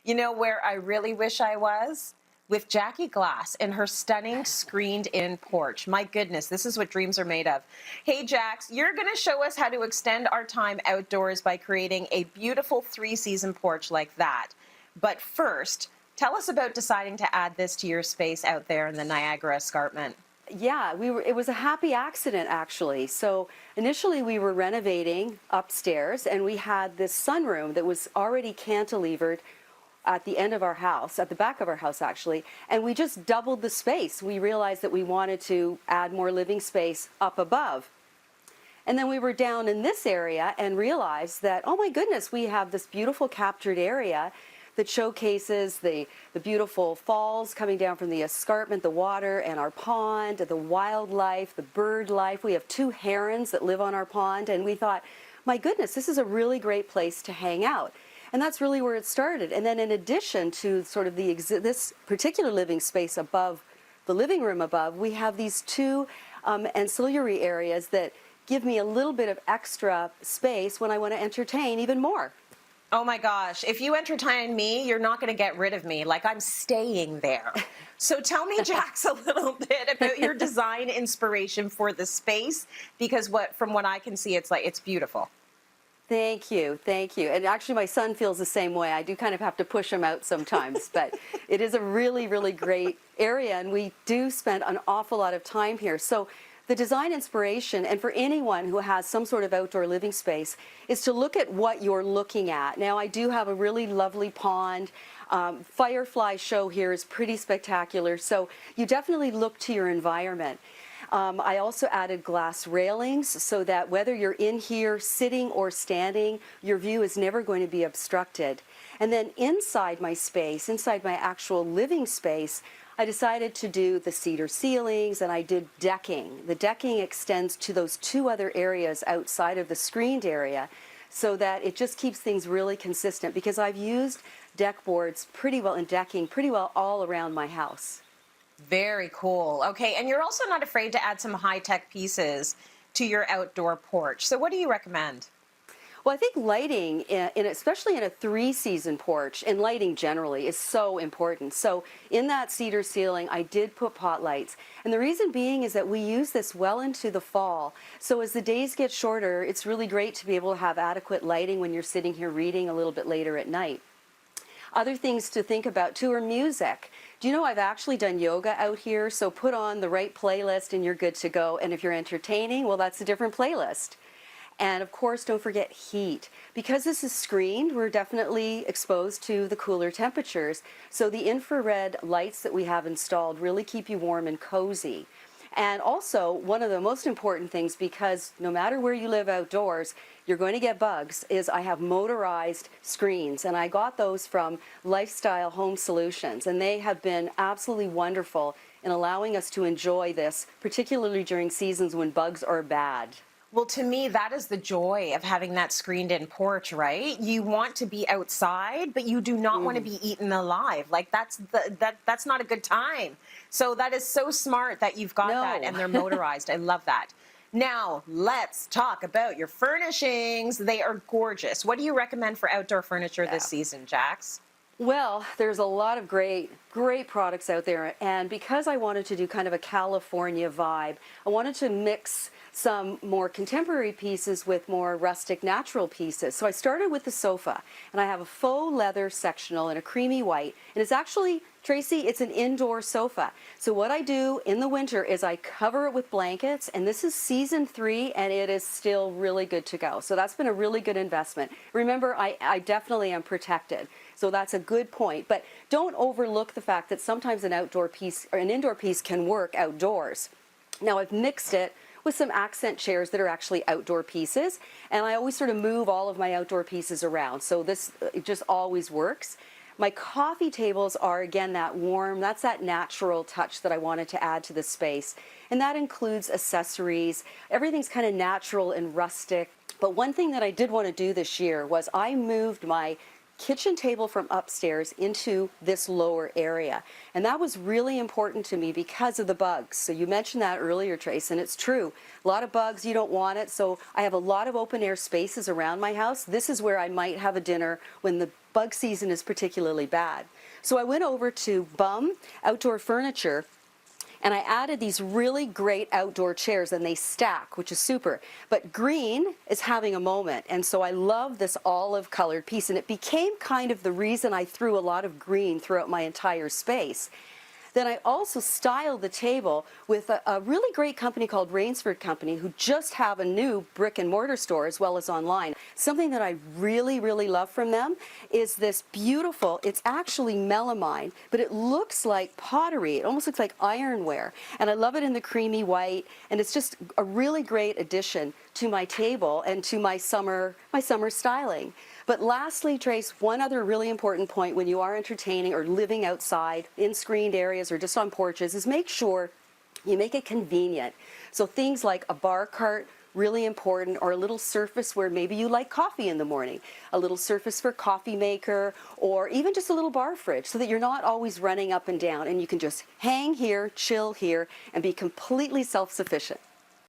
You know where I really wish I was? With Jackie Glass and her stunning screened-in porch. My goodness, this is what dreams are made of. Hey, Jax, you're going to show us how to extend our time outdoors by creating a beautiful three-season porch like that. But first, tell us about deciding to add this to your space out there in the Niagara Escarpment. Yeah, it was a happy accident actually. So initially we were renovating upstairs and we had this sunroom that was already cantilevered at the end of our house, at the back of our house actually, and we just doubled the space. We realized that we wanted to add more living space up above. And then we were down in this area and realized that, oh my goodness, we have this beautiful captured area that showcases the beautiful falls coming down from the escarpment, the water, and our pond, the wildlife, the bird life. We have 2 herons that live on our pond, and we thought, my goodness, this is a really great place to hang out. And that's really where it started. And then in addition to sort of this particular living space above, the living room above, we have these 2 ancillary areas that give me a little bit of extra space when I want to entertain even more. Oh my gosh, if you entertain me, you're not going to get rid of me. Like, I'm staying there. So tell me, Jax, a little bit about your design inspiration for the space, because from what I can see, it's beautiful. Thank you, thank you. And actually my son feels the same way. I do kind of have to push him out sometimes, but it is a really, really great area, and we do spend an awful lot of time here. So the design inspiration, and for anyone who has some sort of outdoor living space, is to look at what you're looking at. Now, I do have a really lovely pond. Firefly show here is pretty spectacular, so you definitely look to your environment. I also added glass railings so that whether you're in here sitting or standing, your view is never going to be obstructed. And then inside my space, inside my actual living space, I decided to do the cedar ceilings, and I did decking. The decking extends to those 2 other areas outside of the screened area so that it just keeps things really consistent, because I've used deck boards pretty well and decking pretty well all around my house. Very cool. Okay, and you're also not afraid to add some high-tech pieces to your outdoor porch. So what do you recommend? Well, I think lighting, especially in a 3-season porch, and lighting generally, is so important. So in that cedar ceiling, I did put pot lights. And the reason being is that we use this well into the fall. So as the days get shorter, it's really great to be able to have adequate lighting when you're sitting here reading a little bit later at night. Other things to think about too are music. Do you know I've actually done yoga out here? So put on the right playlist and you're good to go. And if you're entertaining, well, that's a different playlist. And of course, don't forget heat. Because this is screened, we're definitely exposed to the cooler temperatures. So the infrared lights that we have installed really keep you warm and cozy. And also, one of the most important things, because no matter where you live outdoors, you're going to get bugs, is I have motorized screens. And I got those from Lifestyle Home Solutions. And they have been absolutely wonderful in allowing us to enjoy this, particularly during seasons when bugs are bad. Well, to me, that is the joy of having that screened-in porch, right? You want to be outside, but you do not want to be eaten alive. Like, that's not a good time. So that is so smart that you've got that, and they're motorized. I love that. Now, let's talk about your furnishings. They are gorgeous. What do you recommend for outdoor furniture this season, Jax? Well, there's a lot of great products out there, and because I wanted to do kind of a California vibe, I wanted to mix some more contemporary pieces with more rustic natural pieces. So I started with the sofa, and I have a faux leather sectional in a creamy white, and it's actually, Tracy, it's an indoor sofa. So what I do in the winter is I cover it with blankets, and this is season 3, and it is still really good to go. So that's been a really good investment. Remember, I definitely am protected. So that's a good point, but don't overlook the fact that sometimes an outdoor piece or an indoor piece can work outdoors. Now I've mixed it with some accent chairs that are actually outdoor pieces, and I always sort of move all of my outdoor pieces around, so this it just always works. My coffee tables are, again, that warm, that's that natural touch that I wanted to add to the space, and that includes accessories. Everything's kind of natural and rustic, but one thing that I did want to do this year was I moved my kitchen table from upstairs into this lower area. And that was really important to me because of the bugs. So you mentioned that earlier, Trace, and it's true. A lot of bugs, you don't want it. So I have a lot of open air spaces around my house. This is where I might have a dinner when the bug season is particularly bad. So I went over to Bum Outdoor Furniture, and I added these really great outdoor chairs, and they stack, which is super. But green is having a moment, and so I love this olive colored piece, and it became kind of the reason I threw a lot of green throughout my entire space. Then I also styled the table with a really great company called Rainsford Company, who just have a new brick and mortar store as well as online. Something that I really, really love from them is this beautiful, it's actually melamine, but it looks like pottery. It almost looks like ironware. And I love it in the creamy white, and it's just a really great addition to my table and to my summer styling. But lastly, Trace, one other really important point when you are entertaining or living outside in screened areas or just on porches is make sure you make it convenient. So things like a bar cart, really important, or a little surface where maybe you like coffee in the morning, a little surface for coffee maker, or even just a little bar fridge so that you're not always running up and down and you can just hang here, chill here, and be completely self-sufficient.